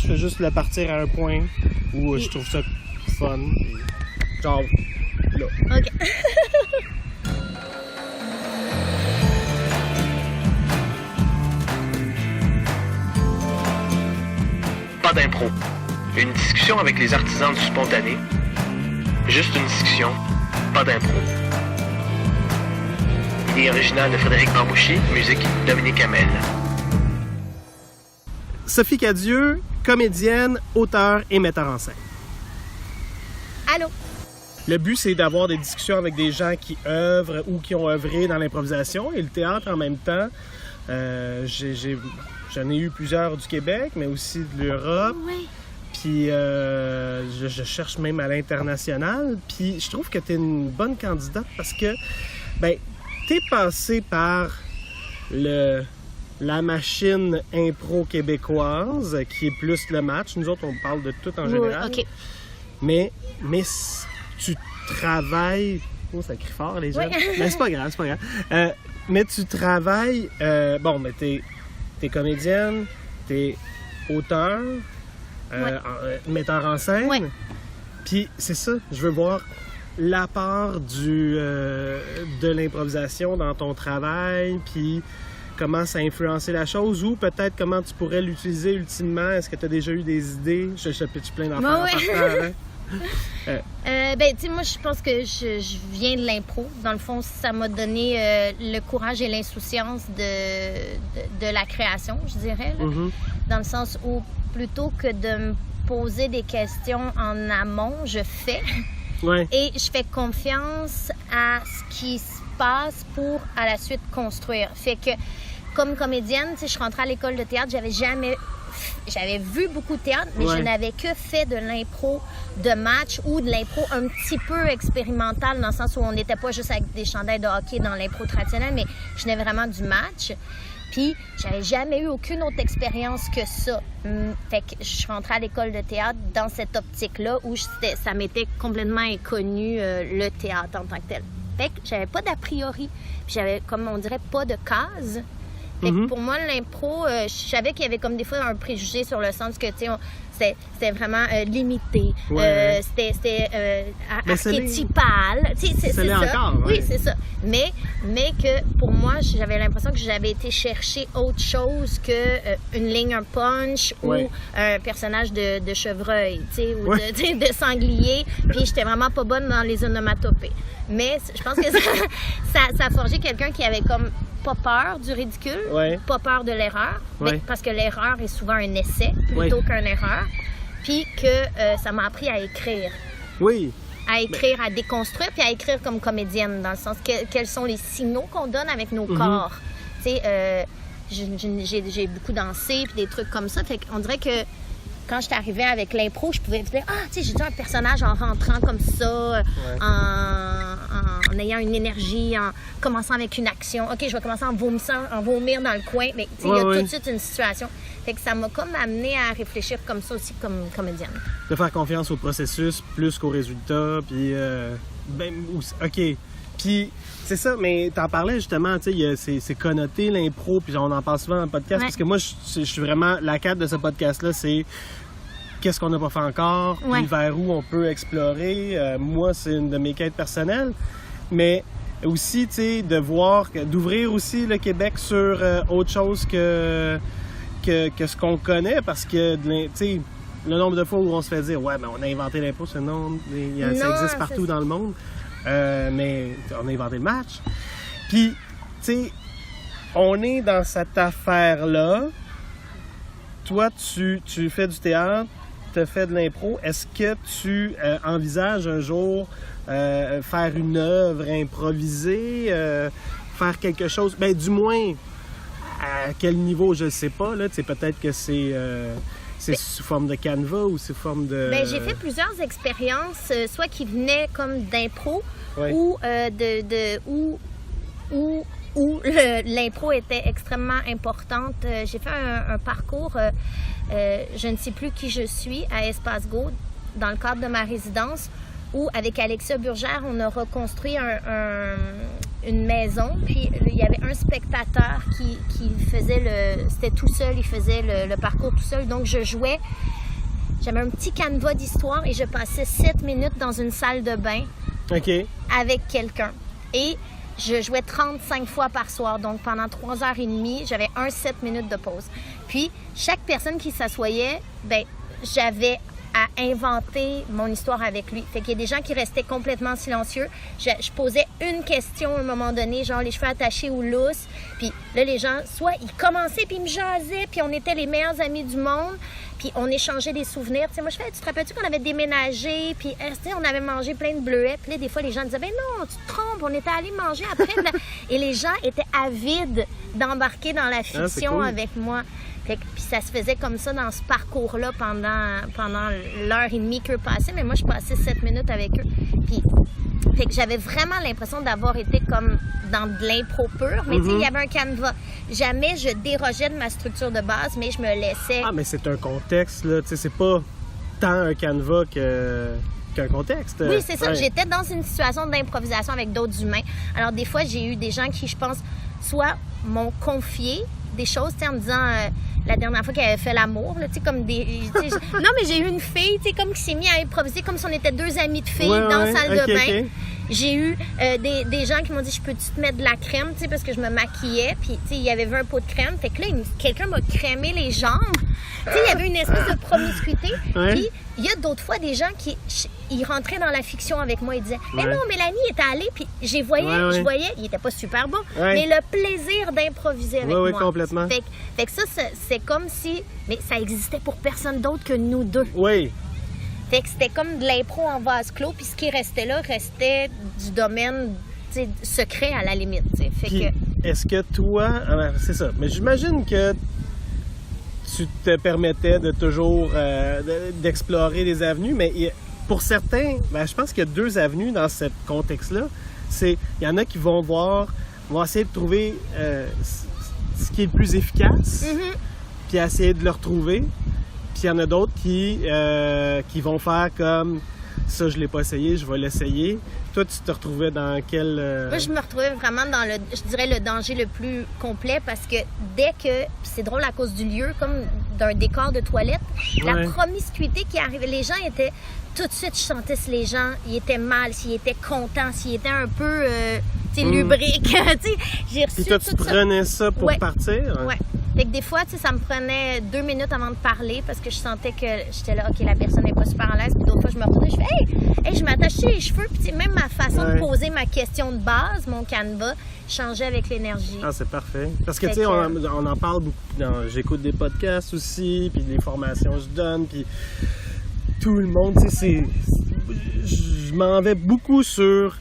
Je fais juste le partir à un point où je trouve ça fun. Et genre, là. OK. Pas d'impro. Une discussion avec les artisans du spontané. Juste une discussion, pas d'impro. Idée originale de Frédéric Bambouchi, musique Dominique Hamel. Sophie Cadieux, comédienne, auteure et metteur en scène. Allô? Le but, c'est d'avoir des discussions avec des gens qui œuvrent ou qui ont œuvré dans l'improvisation et le théâtre en même temps. J'en ai eu plusieurs du Québec, mais aussi de l'Europe. Oui. Puis je cherche même à l'international. Puis je trouve que tu es une bonne candidate parce que tu es passée par la machine impro québécoise, qui est plus le match. Nous autres, on parle de tout en général. OK. Mais tu travailles... Oh, ça crie fort, les gens. Oui. Mais c'est pas grave, c'est pas grave. Mais tu travailles... mais t'es comédienne, t'es auteur, metteur en scène. Oui. Puis c'est ça, je veux voir l'apport de l'improvisation dans ton travail, puis comment ça a influencé la chose, ou peut-être comment tu pourrais l'utiliser ultimement. Est-ce que tu as déjà eu des idées? Je pitch plein d'affaires. Oui. Tu sais, moi, je pense que je viens de l'impro. Dans le fond, ça m'a donné le courage et l'insouciance de la création, je dirais. Là. Mm-hmm. Dans le sens où, plutôt que de me poser des questions en amont, je fais. Ouais. Et je fais confiance à ce qui se passe pour, à la suite, construire. Fait que, comme comédienne, tu sais, je rentrais à l'école de théâtre, j'avais vu beaucoup de théâtre, mais je n'avais que fait de l'impro de match ou de l'impro un petit peu expérimental, dans le sens où on n'était pas juste avec des chandails de hockey dans l'impro traditionnelle, mais je venais vraiment du match. Puis, j'avais jamais eu aucune autre expérience que ça. Fait que je rentrais à l'école de théâtre dans cette optique-là où ça m'était complètement inconnu, le théâtre en tant que tel. Fait que j'avais pas d'a priori. Puis j'avais, comme on dirait, pas de case. Fait que pour moi, l'impro, je savais qu'il y avait comme des fois un préjugé sur le sens que, tu sais, c'était vraiment limité. Ouais. C'était archétypal. C'est ça. Encore, ouais. Oui, c'est ça. Mais que pour moi, j'avais l'impression que j'avais été chercher autre chose que une ligne, un punch ou un personnage de chevreuil, tu sais, ou de sanglier. Puis j'étais vraiment pas bonne dans les onomatopées. Mais je pense que ça a forgé quelqu'un qui avait comme pas peur du ridicule, pas peur de l'erreur, parce que l'erreur est souvent un essai plutôt qu'une erreur, puis que ça m'a appris à écrire. Oui. À écrire, à déconstruire, puis à écrire comme comédienne, dans le sens quels sont les signaux qu'on donne avec nos corps. Tu sais, j'ai beaucoup dansé, puis des trucs comme ça, fait qu'on dirait que quand j'étais arrivée avec l'impro, je pouvais dire, tu sais, j'ai dit un personnage en rentrant comme ça, en ayant une énergie, en commençant avec une action. OK, je vais commencer en vomir dans le coin, mais tu sais, il y a tout de suite une situation. Fait que ça m'a comme amenée à réfléchir comme ça aussi comme comédienne. De faire confiance au processus plus qu'au résultat, puis OK. Puis c'est ça, mais t'en parlais justement, tu sais, c'est connoté l'impro, puis on en parle souvent dans le podcast, parce que moi, je suis vraiment, la quête de ce podcast-là, c'est qu'est-ce qu'on n'a pas fait encore, puis vers où on peut explorer. Moi, c'est une de mes quêtes personnelles, mais aussi, tu sais, d'ouvrir aussi le Québec sur autre chose que ce qu'on connaît, parce que, tu sais, le nombre de fois où on se fait dire, on a inventé l'impro, ça existe partout dans le monde. Mais on a inventé le match. Puis, tu sais, on est dans cette affaire-là. Toi, tu fais du théâtre, tu fais de l'impro. Est-ce que tu envisages un jour faire une œuvre improvisée, faire quelque chose? Ben, du moins, à quel niveau, je ne sais pas. Là, peut-être que c'est sous forme de canevas ou sous forme de... Ben, j'ai fait plusieurs expériences, soit qui venaient comme d'impro ou où l'impro était extrêmement importante. J'ai fait un parcours, je ne sais plus qui je suis, à Espace Go, dans le cadre de ma résidence, où avec Alexia Burgère, on a reconstruit une maison, puis il y avait un spectateur qui faisait c'était tout seul, il faisait le parcours tout seul, donc je jouais, j'avais un petit canevas d'histoire et je passais 7 minutes dans une salle de bain avec quelqu'un. Et je jouais 35 fois par soir, donc pendant 3h30, j'avais 7 minutes de pause. Puis, chaque personne qui s'assoyait, j'avais à inventer mon histoire avec lui. Fait qu'il y a des gens qui restaient complètement silencieux. Je posais une question à un moment donné, genre les cheveux attachés ou lousses. Puis là, les gens, soit ils commençaient puis ils me jasaient, puis on était les meilleurs amis du monde, puis on échangeait des souvenirs. Tu sais, moi, je fais, tu te rappelles-tu qu'on avait déménagé, puis on avait mangé plein de bleuets. Puis là, des fois, les gens disaient, ben non, tu te trompes, on était allés manger après. Et les gens étaient avides d'embarquer dans la fiction cool. Avec moi. Puis ça se faisait comme ça dans ce parcours-là pendant l'heure et demie qu'eux passaient. Mais moi, je passais 7 minutes avec eux. Puis fait que j'avais vraiment l'impression d'avoir été comme dans de l'impro pur. Mais tu sais, il y avait un canevas. Jamais je dérogeais de ma structure de base, mais je me laissais... Ah, mais c'est un contexte, là. Tu sais, c'est pas tant un canevas qu'un contexte. Oui, c'est ça. Ouais. J'étais dans une situation d'improvisation avec d'autres humains. Alors, des fois, j'ai eu des gens qui, je pense, soit m'ont confié des choses, tu sais, en me disant... la dernière fois qu'elle avait fait l'amour, tu sais, comme des... Non, mais j'ai eu une fille, tu sais, comme qui s'est mise à improviser comme si on était 2 amies de filles dans la salle de bain. Okay. J'ai eu des gens qui m'ont dit, je peux-tu te mettre de la crème, tu sais, parce que je me maquillais, puis, tu sais, il y avait un pot de crème. Fait que là, quelqu'un m'a crémé les jambes. Tu sais, il y avait une espèce de promiscuité. Puis, il y a d'autres fois des gens qui ils rentraient dans la fiction avec moi. Ils disaient, mais non, Mélanie était allée, puis je voyais, il était pas super bon, mais le plaisir d'improviser avec moi. Oui, complètement. Fait que ça, c'est comme si... Mais ça existait pour personne d'autre que nous deux. Oui. Fait que c'était comme de l'impro en vase clos, puis ce qui restait là restait du domaine secret à la limite. Fait puis, est-ce que toi... c'est ça, mais j'imagine que tu te permettais de toujours d'explorer des avenues, mais pour certains, je pense qu'il y a 2 avenues dans ce contexte-là. Il y en a qui vont essayer de trouver ce qui est le plus efficace, puis essayer de le retrouver. Puis il y en a d'autres qui vont faire comme ça, je l'ai pas essayé, je vais l'essayer. Toi, tu te retrouvais dans quel... Moi, je me retrouvais vraiment dans le danger le plus complet parce que dès que... C'est drôle à cause du lieu, comme d'un décor de toilette, la promiscuité qui arrivait, les gens étaient... Tout de suite, je sentais si les gens, ils étaient mal, s'ils étaient contents, s'ils étaient un peu, lubriques. J'ai reçu puis toi, tu prenais ça pour partir? Oui. Fait que des fois, ça me prenait 2 minutes avant de parler parce que je sentais que j'étais là, OK, la personne n'est pas super à l'aise. Puis d'autres fois, je me retournais, je fais, hey, je m'attachais les cheveux. Puis même ma façon de poser ma question de base, mon canevas, changeait avec l'énergie. Ah, c'est parfait. Parce que, tu sais, on en parle beaucoup. J'écoute des podcasts aussi, puis des formations je donne, puis tout le monde, tu sais, je m'en vais beaucoup sur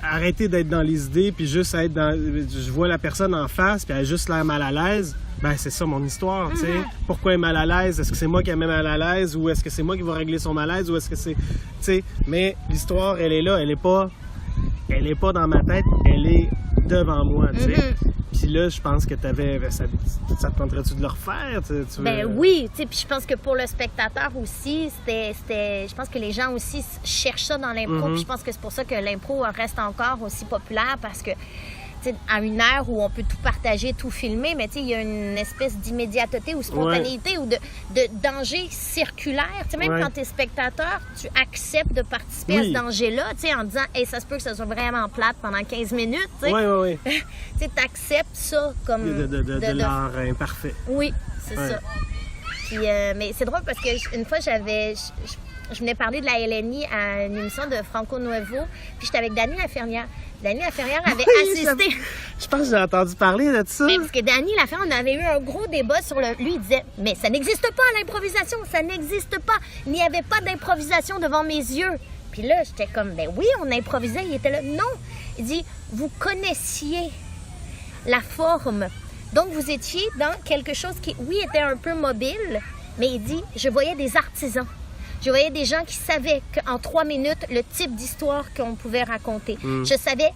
arrêter d'être dans les idées, puis juste être dans... Je vois la personne en face, puis elle a juste l'air mal à l'aise. C'est ça mon histoire, tu sais. Pourquoi elle est mal à l'aise? Est-ce que c'est moi qui la mets mal à l'aise? Ou est-ce que c'est moi qui va régler son malaise? Ou est-ce que c'est... Tu sais, mais l'histoire, elle est là. Elle est pas dans ma tête. Elle est devant moi, tu sais. Puis là, je pense que ça te tenterait-tu de le refaire? Oui, tu sais, puis je pense que pour le spectateur aussi, je pense que les gens aussi cherchent ça dans l'impro, puis je pense que c'est pour ça que l'impro reste encore aussi populaire, parce que à une ère où on peut tout partager, tout filmer, mais il y a une espèce d'immédiateté ou spontanéité ou de danger circulaire. Même quand tu es spectateur, tu acceptes de participer à ce danger-là en disant « Hey, ça se peut que ça soit vraiment plate pendant 15 minutes. » Oui. Tu acceptes ça comme... De l'art imparfait. Oui, c'est ça. Puis, mais c'est drôle parce qu'une fois, je venais parler de la LNI à une émission de Franco Nuevo, puis j'étais avec Dany Laferrière. Dany Laferrière avait assisté. Je pense que j'ai entendu parler de ça. Mais parce que Dany Laferrière, on avait eu un gros débat sur lui, il disait, mais ça n'existe pas l'improvisation, ça n'existe pas. Il n'y avait pas d'improvisation devant mes yeux. Puis là, j'étais comme, oui, on improvisait. Il était là, non. Il dit, vous connaissiez la forme. Donc, vous étiez dans quelque chose qui, était un peu mobile, mais il dit, je voyais des artisans. Je voyais des gens qui savaient qu'en 3 minutes, le type d'histoire qu'on pouvait raconter. Je savais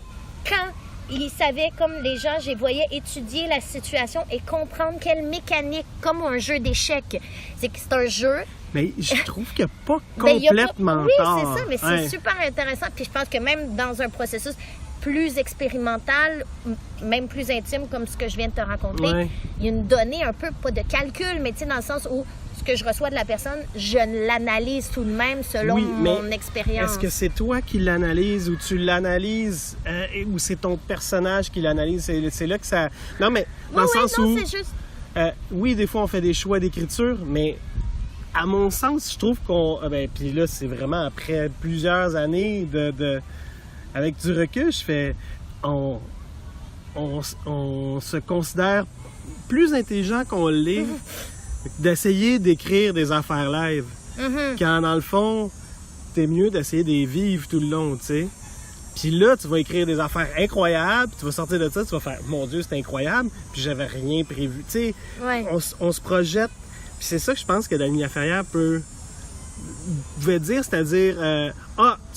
quand ils savaient, comme les gens, je les voyais étudier la situation et comprendre quelle mécanique, comme un jeu d'échecs. C'est que c'est un jeu. Mais je trouve qu'il n'y a pas complètement Oui, c'est ça, mais c'est super intéressant. Puis je pense que même dans un processus, plus expérimental, même plus intime comme ce que je viens de te raconter, Ouais. il y a une donnée un peu, pas de calcul, mais tu sais, dans le sens où ce que je reçois de la personne, je l'analyse tout de même selon Oui, mais mon expérience. Est-ce que c'est toi qui l'analyses ou tu l'analyses ou c'est ton personnage qui l'analyse? C'est là que ça... Non, mais dans le sens non, où... c'est juste... oui, des fois, on fait des choix d'écriture, mais à mon sens, je trouve qu'on... puis là, c'est vraiment après plusieurs années avec du recul, je fais... On se considère plus intelligent qu'on l'est d'essayer d'écrire des affaires live. Mhm. Quand, dans le fond, t'es mieux d'essayer de les vivre tout le long, tu sais. Puis là, tu vas écrire des affaires incroyables, puis tu vas sortir de ça, tu vas faire « Mon Dieu, c'est incroyable! » Puis j'avais rien prévu. Tu sais, Ouais. on se projette. Puis c'est ça que je pense que Dany Laferrière pouvait dire, c'est-à-dire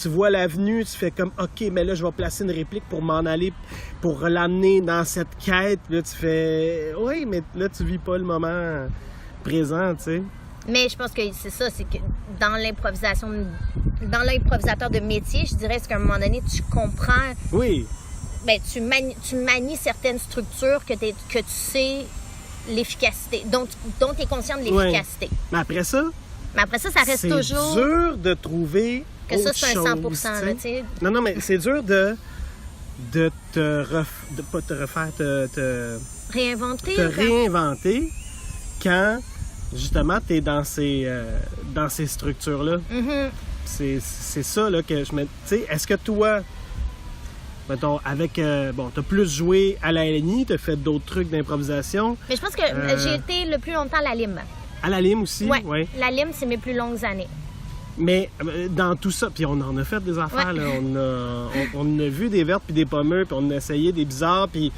tu vois l'avenue, tu fais comme « OK, mais là, je vais placer une réplique pour m'en aller, pour l'amener dans cette quête. » Là, tu fais « Oui, mais là, tu vis pas le moment présent, tu sais. » Mais je pense que c'est ça, c'est que dans l'improvisateur de métier, je dirais qu'à un moment donné, tu comprends, Oui, ben, tu manies certaines structures que tu sais l'efficacité, dont tu es conscient de l'efficacité. mais après ça, Mais après ça reste c'est toujours dur de trouver que ça, autre c'est un 100%. chose, Là, tu sais. Non, mais c'est dur de pas te refaire, te réinventer quand, justement, tu es dans ces structures-là. Mhm. C'est ça là, que je me... Tu sais, est-ce que toi, mettons, avec... t'as plus joué à la LNI, t'as fait d'autres trucs d'improvisation. Mais je pense que j'ai été le plus longtemps à la Lime. À la Lime aussi, Ouais. ouais. La Lime, c'est mes plus longues années. Mais dans tout ça, puis on en a fait des affaires, Ouais. là. On a vu des vertes puis des pommeux, puis on a essayé des bizarres, puis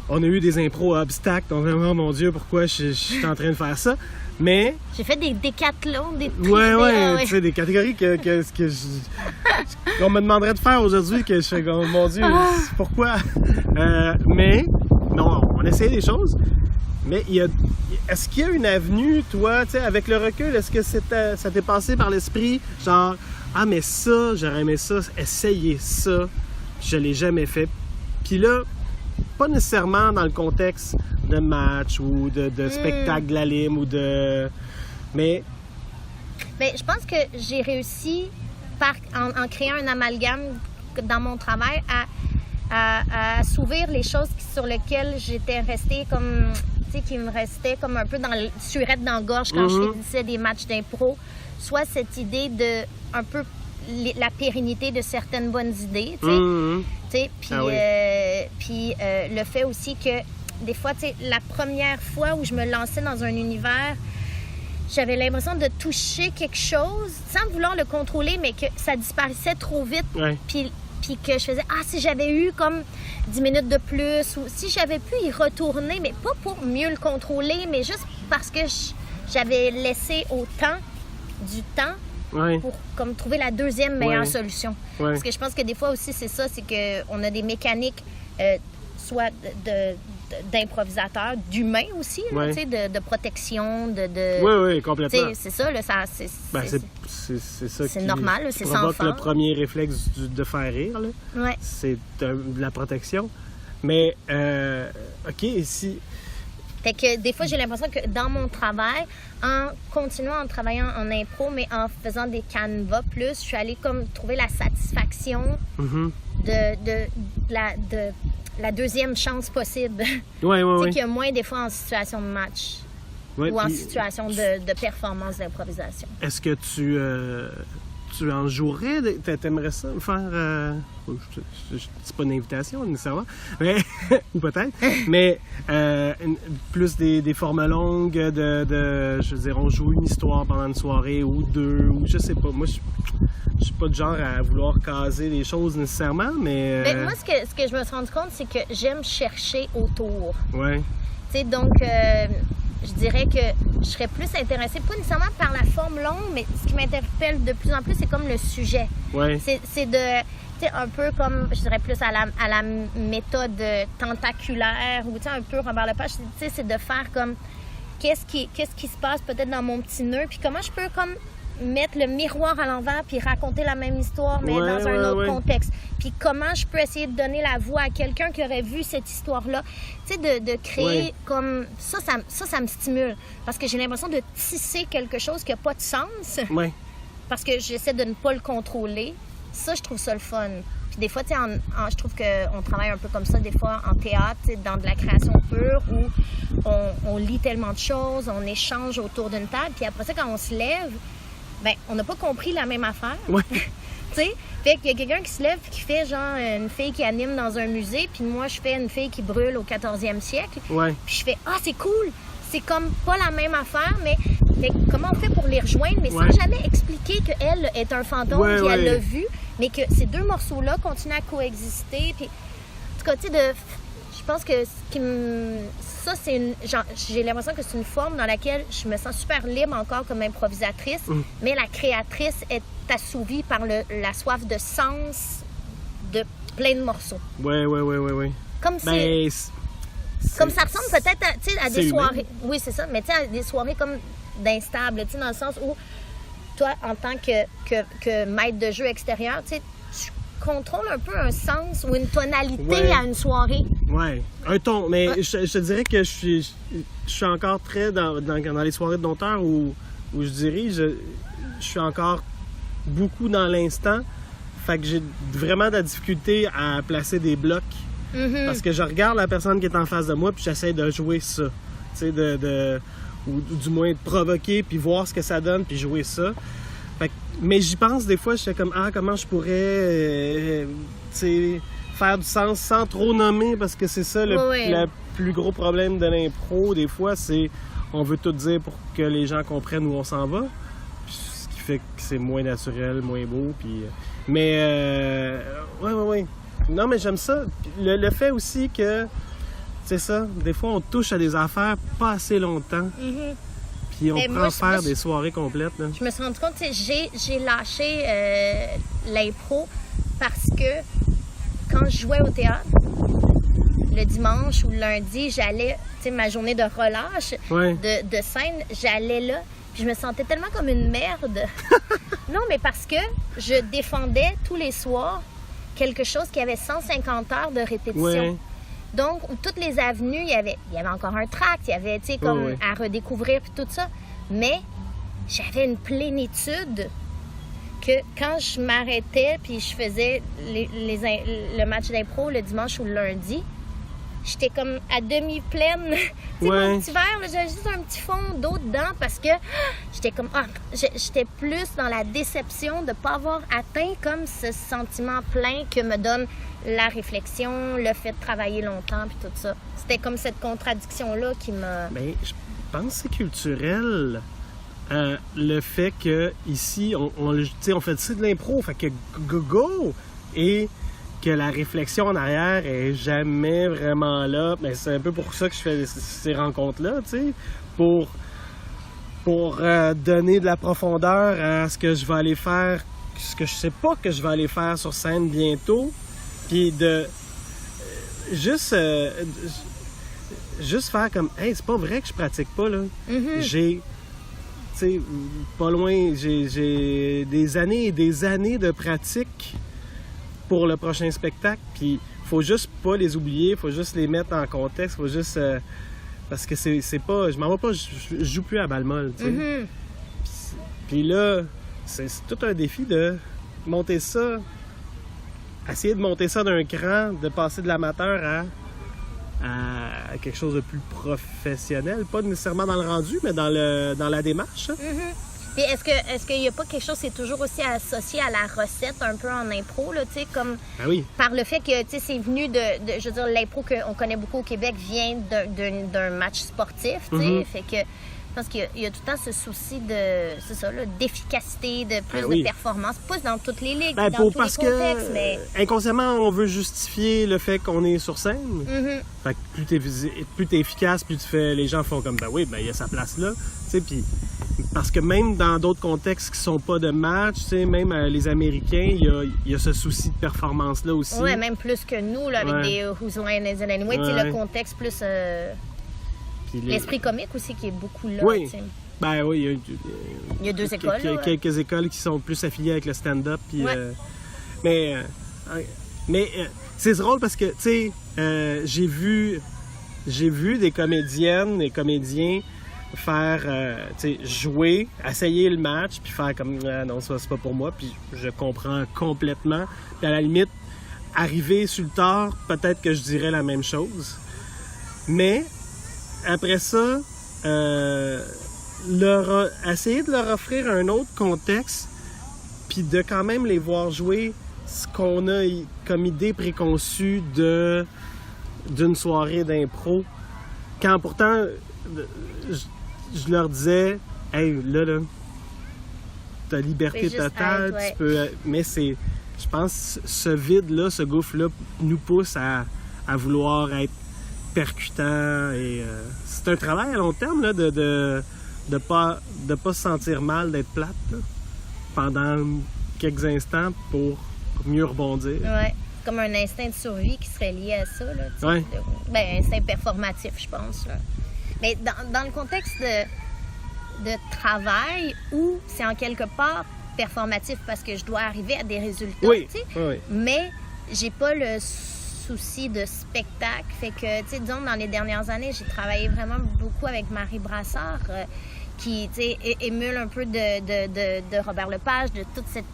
on a eu des impros à obstacles. On a dit, oh mon Dieu, pourquoi je suis en train de faire ça? Mais... J'ai fait des décathlons, des trucs. Ouais, tu sais, des catégories qu'on me demanderait de faire aujourd'hui, que je fais comme, mon Dieu, pourquoi? Mais, non, on essaie des choses, mais est-ce qu'il y a une avenue, toi, tu sais, avec le recul, est-ce que ça t'est passé par l'esprit, genre, ah, mais ça, j'aurais aimé ça, essayer ça, puis je l'ai jamais fait. Puis là, pas nécessairement dans le contexte de match ou de spectacle de la Lime ou de... Mais... Mais je pense que j'ai réussi, en créant un amalgame dans mon travail, à s'ouvrir les choses sur lesquelles j'étais restée comme... Tu sais, qui me restait comme un peu dans le surette dans la gorge quand je faisais des matchs d'impro. Soit cette idée de un peu la pérennité de certaines bonnes idées, tu sais. Puis le fait aussi que des fois, tu sais, la première fois où je me lançais dans un univers, j'avais l'impression de toucher quelque chose sans vouloir le contrôler, mais que ça disparaissait trop vite. Ouais. Puis que je faisais, si j'avais eu comme 10 minutes de plus, ou si j'avais pu y retourner, mais pas pour mieux le contrôler, mais juste parce que j'avais laissé autant du temps pour comme trouver la deuxième meilleure solution. Ouais. Parce que je pense que des fois aussi, c'est ça, c'est qu'on a des mécaniques, soit d'improvisateurs, d'humains aussi, là, tu sais, de protection, Oui, complètement. c'est ça, là, c'est ça c'est qui normal, là, c'est sans provoque faire. le premier réflexe de faire rire, là. Ouais. C'est de la protection. Mais, OK, si... Fait que des fois, j'ai l'impression que dans mon travail, en continuant en travaillant en impro, mais en faisant des canevas plus, je suis allée comme trouver la satisfaction de la deuxième chance possible. Ouais. Tu sais, qu'il y a moins des fois en situation de match Ouais, ou en puis, situation de performance d'improvisation. Est-ce que tu en jouerais? T'aimerais ça faire... c'est pas une invitation, nécessairement, mais, ou peut-être, mais plus des formes longues, je veux dire, on joue une histoire pendant une soirée ou deux, ou je sais pas. Moi, je suis pas du genre à vouloir caser les choses nécessairement, mais... Ben, moi, ce que je me suis rendu compte, c'est que j'aime chercher autour. Ouais. Tu sais, donc... je dirais que je serais plus intéressée, pas nécessairement par la forme longue, mais ce qui m'interpelle de plus en plus, c'est comme le sujet. Ouais. C'est de, tu sais, un peu comme, je dirais plus à la méthode tentaculaire, ou tu sais, un peu Robert Lepage, tu sais, c'est de faire comme, qu'est-ce qui se passe peut-être dans mon petit nœud, puis comment je peux comme mettre le miroir à l'envers puis raconter la même histoire, mais dans un autre contexte. Puis comment je peux essayer de donner la voix à quelqu'un qui aurait vu cette histoire-là. Tu sais, de créer comme... Ça me stimule. Parce que j'ai l'impression de tisser quelque chose qui n'a pas de sens. Ouais. Parce que j'essaie de ne pas le contrôler. Ça, je trouve ça le fun. Puis des fois, tu sais, je trouve qu'on travaille un peu comme ça, des fois, en théâtre, dans de la création pure, où on lit tellement de choses, on échange autour d'une table, puis après ça, quand on se lève, ben on n'a pas compris la même affaire. Ouais. Tu sais, fait qu'il y a quelqu'un qui se lève et qui fait genre une fille qui anime dans un musée, puis moi, je fais une fille qui brûle au 14e siècle. Ouais. Puis je fais « Ah, c'est cool! » C'est comme pas la même affaire, mais fait, comment on fait pour les rejoindre, mais sans jamais expliquer qu'elle est un fantôme, puis elle l'a vu, mais que ces deux morceaux-là continuent à coexister. Puis, en tout cas, tu sais, je pense que ça, c'est une... J'ai l'impression que c'est une forme dans laquelle je me sens super libre encore comme improvisatrice, mais la créatrice est assouvie par la soif de sens de plein de morceaux. Ouais. Comme comme ça ressemble peut-être à des soirées. Oui, c'est ça, mais tu sais, à des soirées comme d'instable, tu sais, dans le sens où toi, en tant que maître de jeu extérieur, tu sais, tu contrôles un peu un sens ou une tonalité à une soirée. Ouais, un ton. Mais je te dirais que je suis encore très dans les soirées de Dompteur où je dirige, je suis encore beaucoup dans l'instant. Fait que j'ai vraiment de la difficulté à placer des blocs. Parce que je regarde la personne qui est en face de moi puis j'essaie de jouer ça. Tu sais, ou du moins de provoquer puis voir ce que ça donne puis jouer ça. Fait que, mais j'y pense des fois, je fais comme comment je pourrais tu sais, faire du sens sans trop nommer parce que c'est ça le plus gros problème de l'impro des fois, c'est on veut tout dire pour que les gens comprennent où on s'en va. Puis, ce qui fait que c'est moins naturel, moins beau puis mais ouais. Non, mais j'aime ça. Le fait aussi que, c'est ça, des fois, on touche à des affaires pas assez longtemps. Puis on prend faire des soirées complètes. Là. Je me suis rendu compte, j'ai lâché l'impro parce que quand je jouais au théâtre, le dimanche ou le lundi, j'allais, tu sais, ma journée de relâche de scène, j'allais là. Puis je me sentais tellement comme une merde. Non, mais parce que je défendais tous les soirs quelque chose qui avait 150 heures de répétition. Ouais. Donc, où toutes les avenues, il y avait encore un tract, il y avait, tu sais, comme à redécouvrir puis tout ça. Mais j'avais une plénitude que quand je m'arrêtais puis je faisais le match d'impro le dimanche ou le lundi, j'étais comme à demi pleine. Tu sais, mon petit verre, j'avais juste un petit fond d'eau dedans parce que j'étais comme... j'étais plus dans la déception de ne pas avoir atteint comme ce sentiment plein que me donne la réflexion, le fait de travailler longtemps puis tout ça. C'était comme cette contradiction-là qui m'a... Bien, je pense que c'est culturel. Le fait que ici on fait de l'impro, fait que go! Et... que la réflexion en arrière est jamais vraiment là. Mais c'est un peu pour ça que je fais ces rencontres-là, tu sais, pour donner de la profondeur à ce que je vais aller faire, ce que je sais pas que je vais aller faire sur scène bientôt, puis de juste faire comme, hey, c'est pas vrai que je pratique pas, là. J'ai, tu sais, pas loin, j'ai des années et des années de pratique pour le prochain spectacle, puis faut juste pas les oublier, faut juste les mettre en contexte, faut juste... parce que c'est pas... Je m'en vais pas, je joue plus à balle molle, tu sais. Puis là, c'est tout un défi de monter ça, essayer de monter ça d'un cran, de passer de l'amateur à quelque chose de plus professionnel, pas nécessairement dans le rendu, mais dans la démarche. Puis est-ce qu'il n'y a pas quelque chose, c'est toujours aussi associé à la recette un peu en impro, là, tu sais, comme par le fait que, tu sais, c'est venu de je veux dire, l'impro qu'on connaît beaucoup au Québec vient d'un match sportif, tu sais, fait que je pense qu'il y a tout le temps ce souci d'efficacité, de plus de performance, pas dans toutes les ligues, dans tous les contextes, mais... inconsciemment, on veut justifier le fait qu'on est sur scène. Fait que plus t'es efficace, plus les gens font comme, il y a sa place là, tu sais, puis... Parce que même dans d'autres contextes qui sont pas de match, tu sais, même les Américains, il y a ce souci de performance-là aussi. Oui, même plus que nous, là, avec des Who's Line and Anyway, tu sais, le contexte plus... l'esprit comique aussi qui est beaucoup là. Oui, Ben oui, Il y a 2 écoles. Il y a quelques écoles qui sont plus affiliées avec le stand-up. Puis, Ouais. mais c'est drôle parce que, tu sais, j'ai vu des comédiennes et comédiens faire, tu sais, jouer, essayer le match, puis faire comme, ah, non, ça, c'est pas pour moi. Puis je comprends complètement. Puis à la limite, arriver sur le tard, peut-être que je dirais la même chose. Mais après ça, essayer de leur offrir un autre contexte, puis de quand même les voir jouer ce qu'on a comme idée préconçue d'une soirée d'impro. Quand pourtant, je leur disais, hey, là, t'as liberté totale, ouais. tu peux. Mais c'est, je pense, ce vide-là, ce gouffre-là, nous pousse à vouloir être percutant. Et c'est un travail à long terme là, de pas se sentir mal d'être plate là, pendant quelques instants pour mieux rebondir. Ouais. Comme un instinct de survie qui serait lié à ça. Là, ouais. Ben, instinct performatif, je pense. Là. Mais dans le contexte de travail où c'est en quelque part performatif parce que je dois arriver à des résultats, oui. Tu sais, Oui. mais j'ai pas le souci de spectacle. Fait que, tu sais, disons, dans les dernières années, j'ai travaillé vraiment beaucoup avec Marie Brassard, qui, tu sais, émule un peu de Robert Lepage, de toute cette...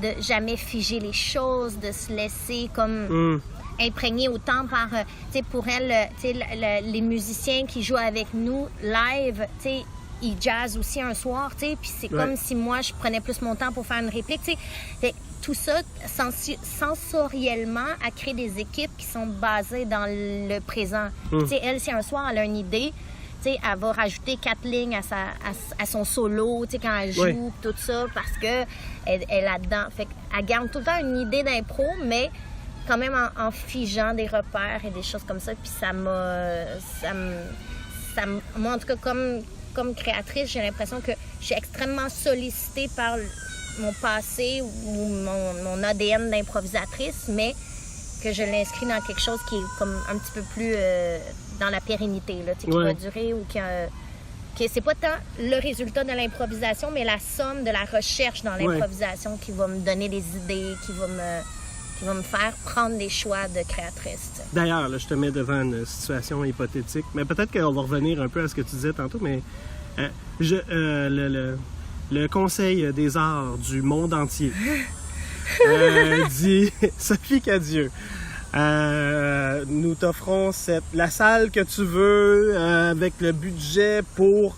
de jamais figer les choses, de se laisser comme imprégner autant par... tu sais, pour elle, tu sais, les musiciens qui jouent avec nous live, tu sais, ils jazzent aussi un soir, tu sais, puis c'est comme si moi, je prenais plus mon temps pour faire une réplique, tu sais. Fait tout ça, sensoriellement, à créer des équipes qui sont basées dans le présent. Tu sais, elle, si un soir, elle a une idée, tu sais, elle va rajouter 4 lignes à son solo, tu sais, quand elle joue, tout ça, parce que elle est là-dedans. Fait qu'elle garde tout le temps une idée d'impro, mais quand même en figeant des repères et des choses comme ça. Puis moi, en tout cas, comme créatrice, j'ai l'impression que je suis extrêmement sollicitée par mon passé ou mon ADN d'improvisatrice, mais que je l'inscris dans quelque chose qui est comme un petit peu plus dans la pérennité, là, qui va durer ou que c'est pas tant le résultat de l'improvisation, mais la somme de la recherche dans l'improvisation qui va me donner des idées, qui va me faire prendre des choix de créatrice. T'sais. D'ailleurs, là, je te mets devant une situation hypothétique, mais peut-être qu'on va revenir un peu à ce que tu disais tantôt, mais le Conseil des arts du monde entier dit Sophie Cadieux, nous t'offrons la salle que tu veux avec le budget pour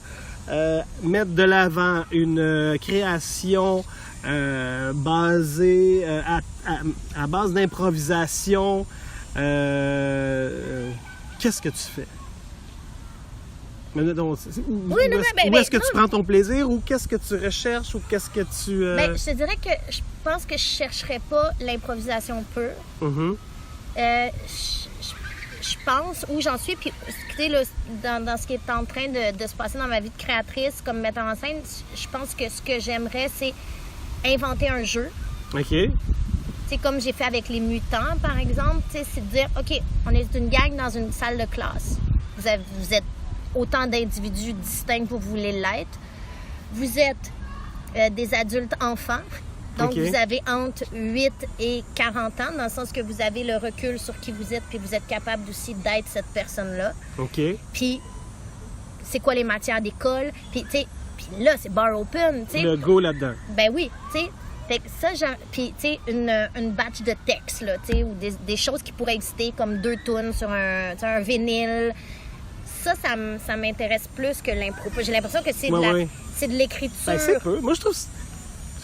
mettre de l'avant une création basée à base d'improvisation. Qu'est-ce que tu fais? Mais non, où est-ce que tu prends ton plaisir ou qu'est-ce que tu recherches ou qu'est-ce que tu... Ben, je te dirais que je pense que je chercherais pas l'improvisation pure. Je pense où j'en suis, puis écoutez, là, dans ce qui est en train de se passer dans ma vie de créatrice comme metteur en scène, je pense que ce que j'aimerais, c'est inventer un jeu. OK. C'est comme j'ai fait avec les mutants, par exemple, c'est de dire, OK, on est une gang dans une salle de classe. Vous êtes autant d'individus distincts que vous voulez l'être. Vous êtes des adultes enfants. Donc, vous avez entre 8 et 40 ans, dans le sens que vous avez le recul sur qui vous êtes, puis vous êtes capable aussi d'être cette personne-là. OK. Puis, c'est quoi les matières d'école? Puis, tu sais, là, c'est bar open, tu sais. Le go là-dedans. Ben oui, tu sais. Fait que ça, puis, tu sais, une batch de textes, là, tu sais, ou des choses qui pourraient exister, comme 2 tunes sur un vinyle. Ça m'intéresse plus que l'impro. J'ai l'impression que c'est de l'écriture. Ben, c'est peu. Moi, je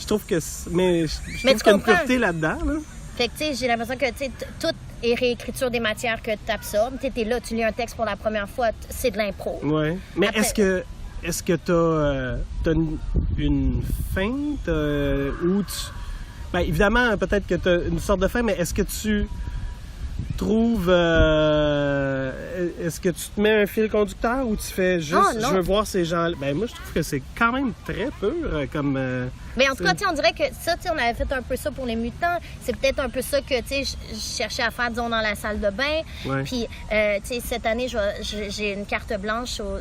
trouve que... Mais je trouve qu'il y a une pureté là-dedans, là. Fait que, tu sais, j'ai l'impression que, tu sais, tout est réécriture des matières que tu absorbes. Tu es là, tu lis un texte pour la première fois, c'est de l'impro. Oui. Mais après... est-ce que t'as une feinte où tu... Ben, évidemment, peut-être que t'as une sorte de fin, mais est-ce que tu trouves... est-ce que tu te mets un fil conducteur ou tu fais juste... je veux voir ces gens... Ben moi, je trouve que c'est quand même très pur comme... Mais en tout cas, on dirait que ça, on avait fait un peu ça pour les mutants. C'est peut-être un peu ça que je cherchais à faire, disons, dans la salle de bain. Ouais. Puis, cette année, j'ai une carte blanche au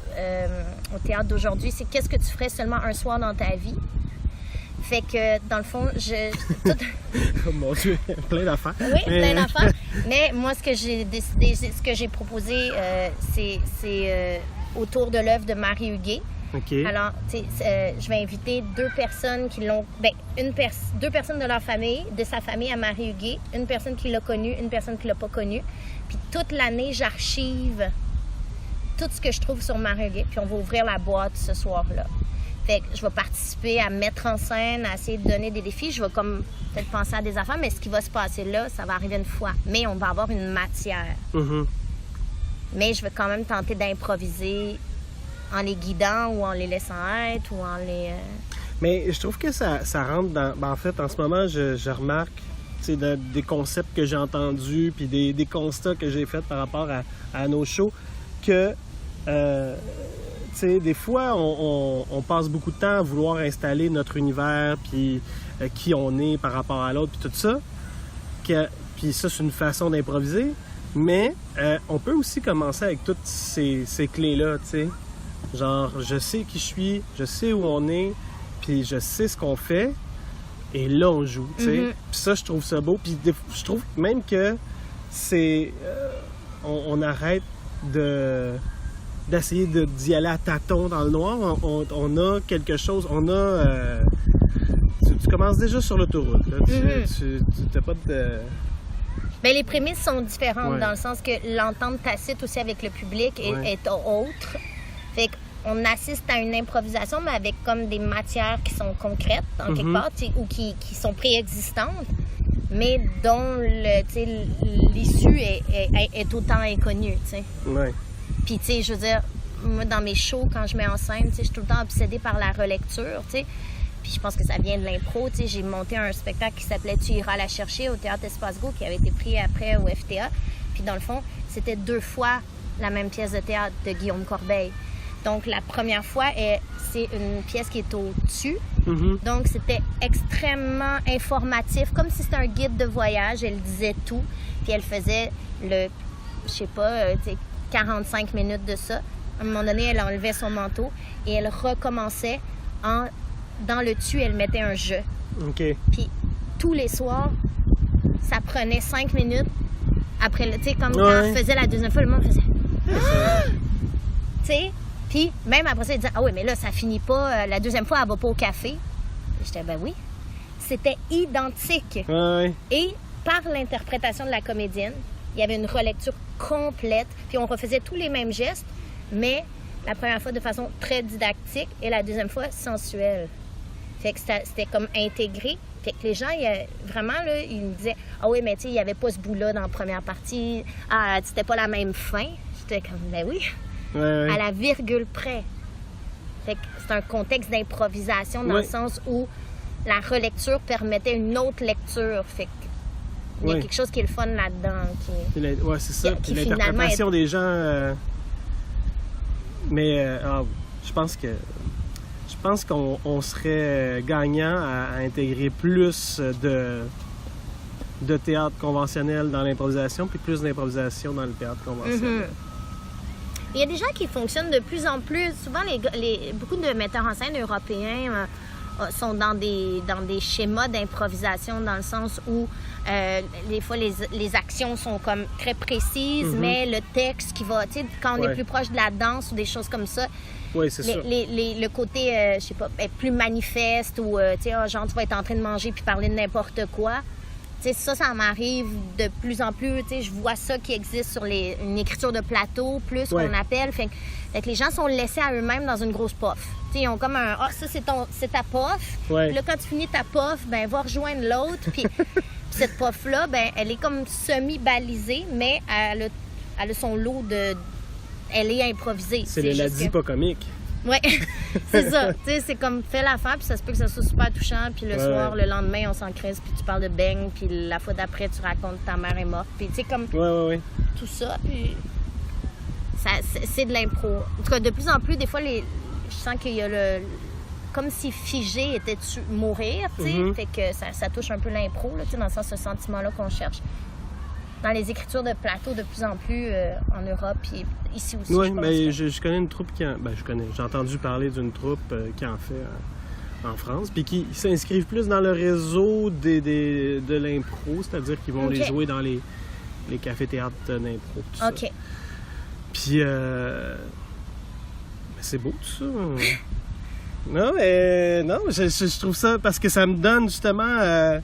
théâtre d'aujourd'hui. C'est qu'est-ce que tu ferais seulement un soir dans ta vie? Fait que, dans le fond, Oh mon Dieu, plein d'affaires. Oui, plein d'affaires. Mais moi, ce que j'ai décidé, ce que j'ai proposé, c'est autour de l'œuvre de Marie Huguet. OK. Alors, je vais inviter deux personnes qui l'ont... deux personnes de leur famille, de sa famille à Marie Huguet, une personne qui l'a connue, une personne qui l'a pas connue. Puis toute l'année, j'archive tout ce que je trouve sur Marie Huguet. Puis on va ouvrir la boîte ce soir-là. Fait que je vais participer à mettre en scène, à essayer de donner des défis. Je vais comme peut-être penser à des affaires, mais ce qui va se passer là, ça va arriver une fois. Mais on va avoir une matière. Mm-hmm. Mais je vais quand même tenter d'improviser en les guidant ou en les laissant être ou en les... Mais je trouve que ça rentre dans... Ben, en fait, en ce moment, je remarque des concepts que j'ai entendus puis des constats que j'ai faits par rapport à nos shows que... des fois, on passe beaucoup de temps à vouloir installer notre univers, puis qui on est par rapport à l'autre, puis tout ça. Puis ça, c'est une façon d'improviser. Mais on peut aussi commencer avec toutes ces clés-là, tu sais. Genre, je sais qui je suis, je sais où on est, puis je sais ce qu'on fait, et là, on joue, tu sais. Mm-hmm. Puis ça, je trouve ça beau. Puis je trouve même que c'est... on arrête d'essayer d'y aller à tâtons dans le noir. On a quelque chose, tu commences déjà sur l'autoroute, là. Tu n'as pas de... Bien, les prémices sont différentes, Ouais. dans le sens que l'entente tacite aussi avec le public est autre. Fait qu'on assiste à une improvisation, mais avec comme des matières qui sont concrètes, en quelque part, ou qui sont préexistantes, mais dont l'issue est autant inconnue, tu sais. Ouais. Puis, tu sais, je veux dire, moi, dans mes shows, quand je mets en scène, tu sais, je suis tout le temps obsédée par la relecture, tu sais. Puis je pense que ça vient de l'impro, tu sais. J'ai monté un spectacle qui s'appelait « Tu iras la chercher » au Théâtre Espace Go, qui avait été pris après au FTA. Puis dans le fond, c'était 2 fois la même pièce de théâtre de Guillaume Corbeil. Donc, la première fois, c'est une pièce qui est au-dessus. Mm-hmm. Donc, c'était extrêmement informatif, comme si c'était un guide de voyage. Elle disait tout. Puis elle faisait je sais pas, 45 minutes de ça. À un moment donné, elle enlevait son manteau et elle recommençait dans le tu, elle mettait un je. OK. Puis tous les soirs, ça prenait 5 minutes. Après, tu sais, comme quand elle faisait la deuxième fois, le monde faisait... Tu sais? Puis même après ça, ils disaient « Ah oui, mais là, ça finit pas. La deuxième fois, elle va pas au café. » J'étais « Ben oui. » C'était identique. Ouais. Et par l'interprétation de la comédienne, il y avait une relecture complète. Puis on refaisait tous les mêmes gestes, mais la première fois de façon très didactique et la deuxième fois sensuelle. Fait que c'était comme intégré. Fait que les gens, vraiment, là, ils me disaient « Ah oui, mais tu sais, il n'y avait pas ce bout-là dans la première partie. Ah, c'était pas la même fin. » J'étais comme « Ben oui. » Ouais. À la virgule près. Fait que c'est un contexte d'improvisation dans le sens où la relecture permettait une autre lecture. Fait que il y a quelque chose qui est le fun là-dedans. Oui, c'est ça. Qui Puis l'interprétation des gens... Mais je pense qu'on serait gagnant à intégrer plus de théâtre conventionnel dans l'improvisation, puis plus d'improvisation dans le théâtre conventionnel. Mm-hmm. Il y a des gens qui fonctionnent de plus en plus. Souvent, beaucoup de metteurs en scène européens sont dans des schémas d'improvisation, dans le sens où des fois les actions sont comme très précises, mais le texte qui va, tu sais, quand on est plus proche de la danse ou des choses comme ça, oui, c'est ça. le côté, je sais pas, plus manifeste ou, tu sais, genre, tu vas être en train de manger puis parler de n'importe quoi. Tu sais, ça m'arrive de plus en plus. Tu sais, je vois ça qui existe sur une écriture de plateau, plus qu'on appelle. Fait que les gens sont laissés à eux-mêmes dans une grosse pof. Tu sais, ils ont comme un « Ah, ça, c'est ta pof. Ouais. Puis là, quand tu finis ta pof, ben va rejoindre l'autre. Puis cette pof-là, ben elle est comme semi-balisée, mais elle a son lot de... Elle est improvisée. C'est le ladis pas comique. Ouais, c'est ça. Tu sais, c'est comme, fais l'affaire, puis ça se peut que ça soit super touchant, puis le soir, le lendemain, on s'en crisse, puis tu parles de bang, puis la fois d'après, tu racontes ta mère est morte, puis tu sais, comme tout ça, puis c'est de l'impro. En tout cas, de plus en plus, des fois, je sens qu'il y a comme si figé était-tu mourir, tu sais, fait que ça touche un peu l'impro, là, tu sais, dans le sens, ce sentiment-là qu'on cherche. Dans les écritures de plateau, de plus en plus en Europe, puis ici aussi. Oui, mais je connais une troupe j'ai entendu parler d'une troupe qui en fait en France, puis qui s'inscrivent plus dans le réseau de l'impro, c'est-à-dire qu'ils vont les jouer dans les cafés-théâtres d'impro, tout ça. OK. Puis, c'est beau tout ça. Non, je trouve ça, parce que ça me donne justement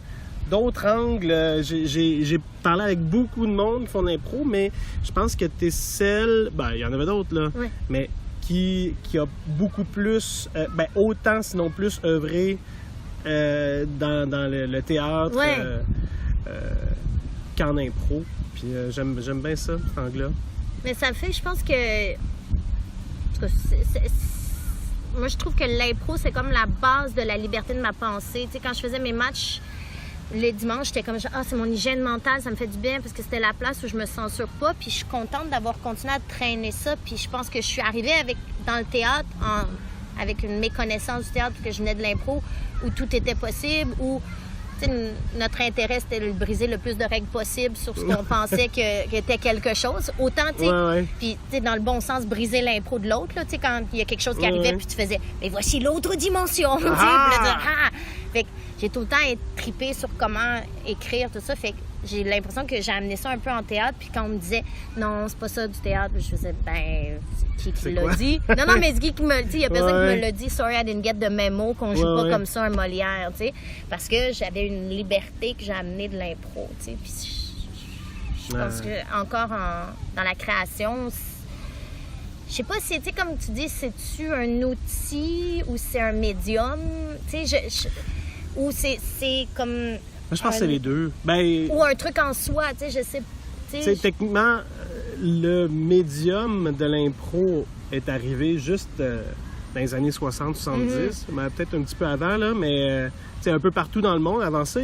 d'autres angles. J'ai parlé avec beaucoup de monde qui font de l'impro, mais je pense que t'es celle, il y en avait d'autres, là, mais qui a beaucoup plus, autant sinon plus œuvré dans le théâtre qu'en impro. Puis j'aime bien ça, cet angle-là. Mais ça fait, je pense que... Moi, je trouve que l'impro, c'est comme la base de la liberté de ma pensée. Tu sais, quand je faisais mes matchs les dimanches, j'étais comme, c'est mon hygiène mentale, ça me fait du bien parce que c'était la place où je me censure pas. Puis je suis contente d'avoir continué à traîner ça. Puis je pense que je suis arrivée dans le théâtre avec une méconnaissance du théâtre, que je venais de l'impro, où tout était possible, où notre intérêt, c'était de briser le plus de règles possible sur ce qu'on pensait qu'était quelque chose. Autant, tu sais, puis dans le bon sens, briser l'impro de l'autre, tu sais, quand il y a quelque chose qui arrivait, puis tu faisais, mais voici l'autre dimension, tu sais, Fait que j'ai tout le temps trippé sur comment écrire, tout ça, fait que j'ai l'impression que j'ai amené ça un peu en théâtre, puis quand on me disait, non, c'est pas ça du théâtre, je faisais, qui l'a dit? Non, mais il y a personne qui me l'a dit. Sorry, I didn't get the memo, qu'on joue pas comme ça un Molière, tu sais. Parce que j'avais une liberté que j'ai amenée de l'impro, tu sais. Puis je pense que encore dans la création, je sais pas si, tu sais, comme tu dis, c'est-tu un outil ou c'est un médium? Tu sais, ou c'est comme... Je pense que c'est les deux. Ou un truc en soi, tu sais, je sais. Tu sais, techniquement, le médium de l'impro est arrivé juste dans les années 60-70, mais peut-être un petit peu avant, là, mais un peu partout dans le monde. Avant ça,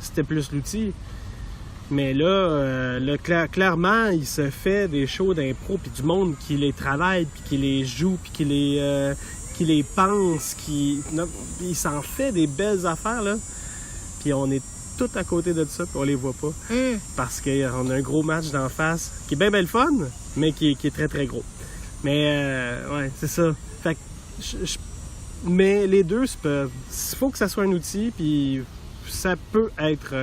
c'était plus l'outil. Mais là, clairement, il se fait des shows d'impro, puis du monde qui les travaille, puis qui les joue, puis qui les pense, il s'en fait des belles affaires, là. Puis on est tout à côté de ça, puis on les voit pas. Parce qu'on a un gros match d'en face, qui est bien belle fun, mais qui est très, très gros. Mais, c'est ça. Fait que, mais les deux se peuvent. Il faut que ça soit un outil, puis ça peut être,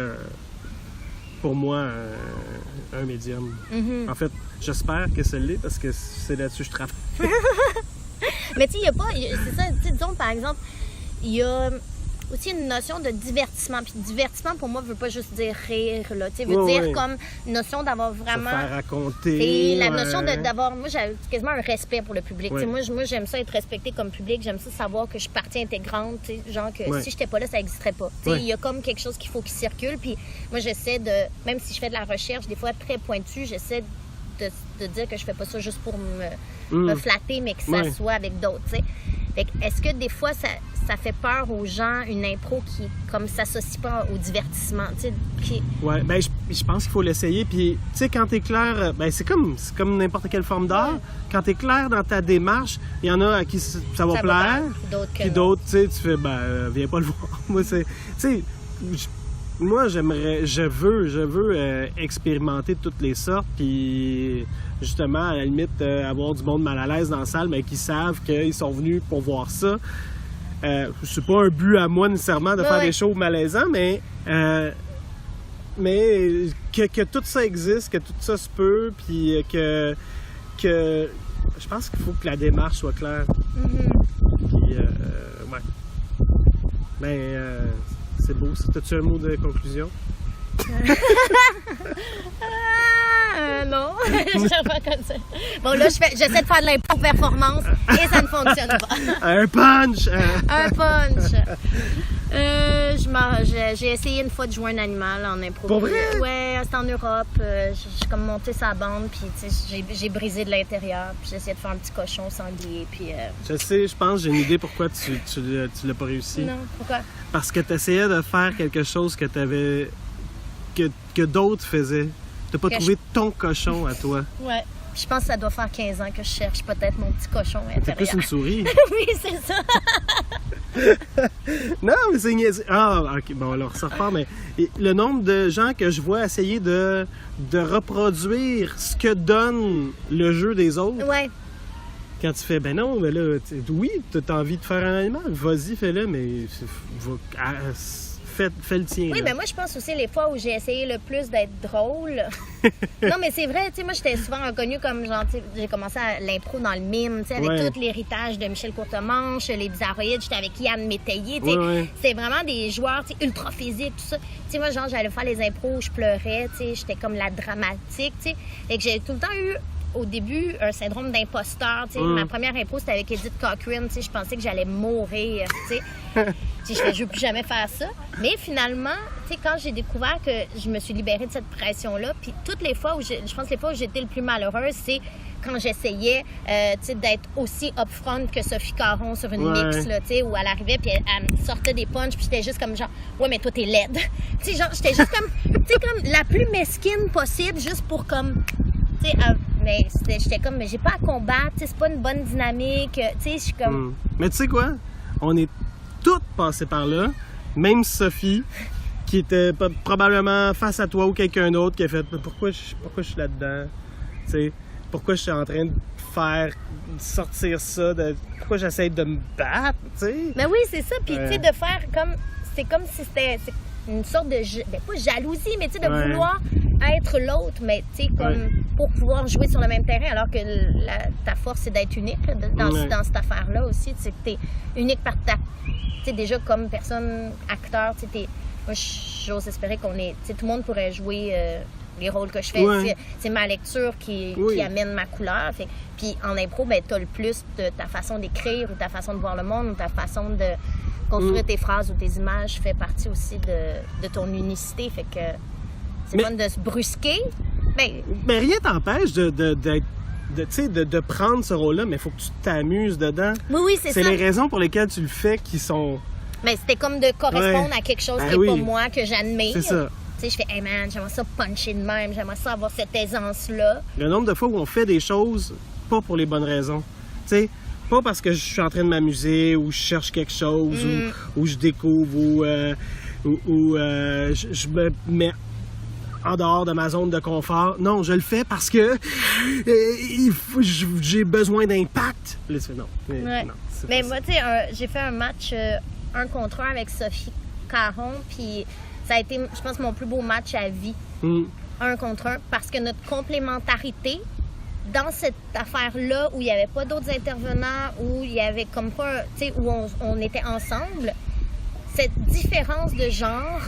pour moi, un médium. En fait, j'espère que ça l'est, parce que c'est là-dessus que je travaille. Mais tu sais, il n'y a pas... C'est ça, tu sais, disons, par exemple, il y a aussi une notion de divertissement. Puis divertissement, pour moi, ne veut pas juste dire rire, là. Tu sais, veut dire comme notion d'avoir vraiment... Se faire raconter. Et la notion d'avoir... Moi, j'ai quasiment un respect pour le public. Tu sais, moi, j'aime ça être respecté comme public. J'aime ça savoir que je suis partie intégrante. Tu sais, genre que si j'étais pas là, ça n'existerait pas. Tu sais, il y a comme quelque chose qu'il faut qui circule. Puis moi, j'essaie de... Même si je fais de la recherche, des fois très pointue, j'essaie de dire que je fais pas ça juste pour me flatter, mais que ça soit avec d'autres, tu sais. Fait que, est-ce que des fois, ça fait peur aux gens, une impro qui, comme, s'associe pas au divertissement, tu sais? Ouais, je pense qu'il faut l'essayer. Puis, tu sais, quand t'es clair, c'est comme n'importe quelle forme d'art. Quand t'es clair dans ta démarche, il y en a à qui ça va plaire. Puis d'autres, tu sais, tu fais, viens pas le voir. Moi, c'est... Tu sais, moi, je veux expérimenter toutes les sortes, puis justement, à la limite, avoir du monde mal à l'aise dans la salle, mais qui savent qu'ils sont venus pour voir ça. C'est pas un but à moi nécessairement de faire des shows malaisants, mais que tout ça existe, que tout ça se peut, puis que je pense qu'il faut que la démarche soit claire. Puis, c'est beau. T'as-tu un mot de conclusion? Non, je sais pas comme ça. Bon, là, j'essaie de faire de l'impro performance et ça ne fonctionne pas. Un punch! Un punch! j'ai essayé une fois de jouer un animal en impro. Pour vrai? Ouais, c'était en Europe. J'ai comme monté sa bande, puis j'ai brisé de l'intérieur, puis j'ai essayé de faire un petit cochon sanglier, puis... Je sais, je pense, j'ai une idée pourquoi tu l'as pas réussi. Non, pourquoi? Parce que tu essayais de faire quelque chose que t'avais... que d'autres faisaient. T'as pas trouvé ton cochon à toi. Ouais. Je pense que ça doit faire 15 ans que je cherche peut-être mon petit cochon intérieur. C'est plus une souris. Oui, c'est ça. Non, mais c'est niaiseux. Ah, ok, bon, alors ça repart, mais le nombre de gens que je vois essayer de reproduire ce que donne le jeu des autres. Ouais. Quand tu fais, ben non, mais là, oui, t'as envie de faire un animal, vas-y, fais-le, mais fais le tien. Oui, là. ben moi, je pense aussi les fois où j'ai essayé le plus d'être drôle. Non, mais c'est vrai, tu sais, moi, j'étais souvent reconnue comme, genre, tu sais, j'ai commencé à l'impro dans le mime, tu sais, avec Ouais. tout l'héritage de Michel Courtemanche, les Bizarroïdes, j'étais avec Yann Métayer, tu sais. Ouais. C'est vraiment des joueurs, tu sais, ultra physiques, tout ça. Tu sais, moi, genre, j'allais faire les impros où je pleurais, tu sais, j'étais comme la dramatique, tu sais. Et que j'ai tout le temps eu, au début, un syndrome d'imposteur, tu sais. Ma première impro, c'était avec Edith Cochrane, tu sais, je pensais que j'allais mourir, tu sais. Je veux plus jamais faire ça. Mais finalement, tu sais, quand j'ai découvert que je me suis libérée de cette pression-là, puis toutes les fois où je pense que les fois où j'étais le plus malheureuse, c'est quand j'essayais, tu sais, d'être aussi upfront que Sophie Caron sur une mix, là, tu sais, où elle arrivait, puis elle me sortait des punchs, puis j'étais juste comme genre, ouais, mais toi, t'es laide. Tu sais, genre, j'étais juste comme, tu sais, comme la plus mesquine possible, juste pour comme, tu sais, mais j'étais comme, mais j'ai pas à combattre, tu sais, c'est pas une bonne dynamique, tu sais, je suis comme... Mais tu sais quoi? On est toutes passées par là, même Sophie, qui était probablement face à toi ou quelqu'un d'autre, qui a fait pourquoi je suis là-dedans? Tu sais, pourquoi je suis en train de faire sortir ça? Pourquoi j'essaie de me battre? Tu sais? Mais oui, c'est ça. Puis, tu sais, de faire comme. C'est comme si c'était une sorte de. Ben, pas jalousie, mais tu sais, de vouloir être l'autre, mais tu sais, comme pour pouvoir jouer sur le même terrain, alors que ta force, c'est d'être unique dans cette affaire-là aussi. Tu sais, que t'es unique par ta. Tu sais, déjà, comme personne, acteur, tu sais, moi, j'ose espérer qu'on est. Tu sais, tout le monde pourrait jouer. Les rôles que je fais, c'est ma lecture qui amène ma couleur. Puis en impro, ben, tu as le plus de ta façon d'écrire ou ta façon de voir le monde ou ta façon de construire tes phrases ou tes images fait partie aussi de ton unicité. Fait que c'est fun de se brusquer. Mais rien t'empêche de prendre ce rôle-là, mais il faut que tu t'amuses dedans. Oui, c'est ça. C'est les raisons pour lesquelles tu le fais qui sont... Mais c'était comme de correspondre à quelque chose qui n'est pas moi, que j'admire. C'est ça. Tu sais, je fais, hey man, j'aimerais ça puncher de même, j'aimerais ça avoir cette aisance-là. Le nombre de fois où on fait des choses, pas pour les bonnes raisons. Tu sais, pas parce que je suis en train de m'amuser ou je cherche quelque chose ou je découvre ou je me mets en dehors de ma zone de confort. Non, je le fais parce que j'ai besoin d'impact. Là, tu fais non. Non, mais moi, tu sais, j'ai fait un match 1 contre 1 avec Sophie Caron, puis ça a été, je pense, mon plus beau match à vie, 1 contre 1, parce que notre complémentarité, dans cette affaire-là, où il n'y avait pas d'autres intervenants, où il y avait comme pas, tu sais, où on était ensemble, cette différence de genre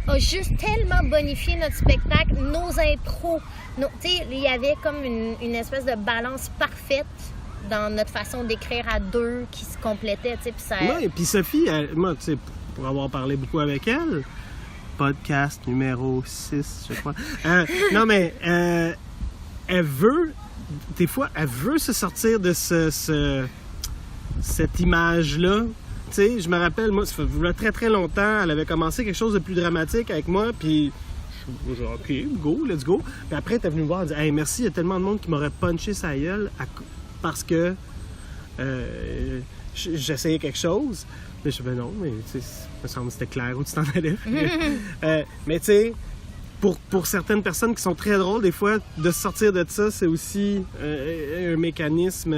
a juste tellement bonifié notre spectacle, nos impros. Tu sais, il y avait comme une espèce de balance parfaite dans notre façon d'écrire à deux qui se complétait, tu sais, puis ça... Oui, puis Sophie, moi, tu sais, pour avoir parlé beaucoup avec elle, podcast numéro 6, je crois. Non, mais elle veut, des fois, elle veut se sortir de cette image-là. Tu sais, je me rappelle, moi, ça fait très, très longtemps, elle avait commencé quelque chose de plus dramatique avec moi, puis je dis, OK, go, let's go. Puis après, elle est venue me voir et dit, hey, merci, il y a tellement de monde qui m'aurait punché sa gueule parce que j'essayais quelque chose. Mais je dis, ben non, mais tu sais, me semble que c'était clair où tu t'en allais. Mais tu sais, pour certaines personnes qui sont très drôles, des fois, de sortir de ça, c'est aussi un mécanisme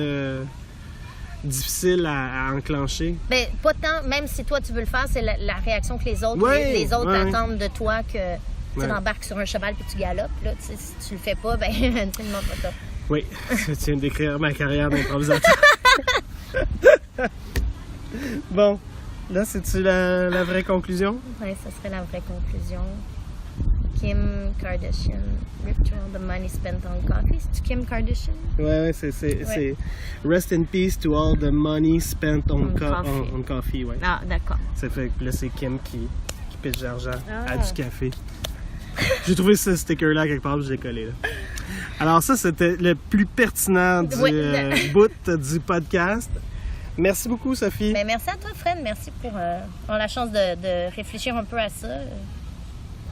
difficile à enclencher. Ben, pas tant, même si toi tu veux le faire, c'est la réaction que les autres attendent de toi, que tu embarques sur un cheval puis tu galopes. Là, si tu le fais pas, ben, tu ne demandes pas ça. Oui, tu viens de décrire ma carrière d'improvisateur. Bon, là, c'est-tu la vraie conclusion? Oui, ça serait la vraie conclusion. Kim Kardashian ripped all the money spent on coffee. C'est-tu Kim Kardashian? Ouais, c'est Rest in peace to all the money spent on coffee, ouais. Ah, d'accord. Ça fait que là, c'est Kim qui pitch d'argent à du café. J'ai trouvé ce sticker-là quelque part, je l'ai collé. Là. Alors ça, c'était le plus pertinent du bout du podcast. Merci beaucoup, Sophie. Ben, merci à toi, Fred. Merci pour avoir la chance de réfléchir un peu à ça.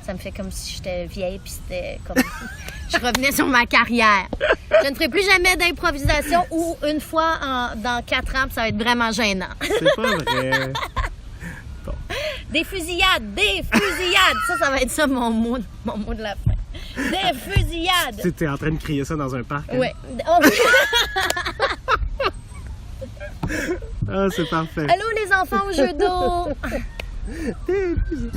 Ça me fait comme si j'étais vieille, puis c'était comme je revenais sur ma carrière. Je ne ferai plus jamais d'improvisation ou une fois dans 4 ans, puis ça va être vraiment gênant. C'est pas vrai. Bon. Des fusillades! Ça va être ça mon mot de la fin. Des fusillades! Tu étais en train de crier ça dans un parc. Hein? Oui. Oh. Ah, c'est parfait. Allô les enfants au jeu d'eau! Des fusillades.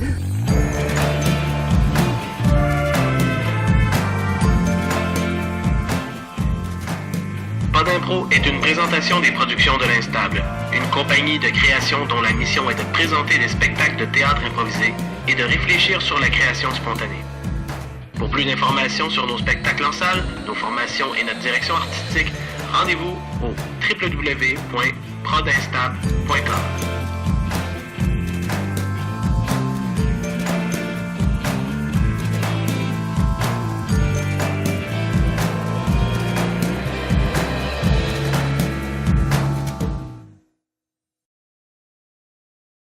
Pas d'impro est une présentation des productions de l'Instable, une compagnie de création dont la mission est de présenter des spectacles de théâtre improvisé et de réfléchir sur la création spontanée. Pour plus d'informations sur nos spectacles en salle, nos formations et notre direction artistique, rendez-vous au www.prodinstable.com.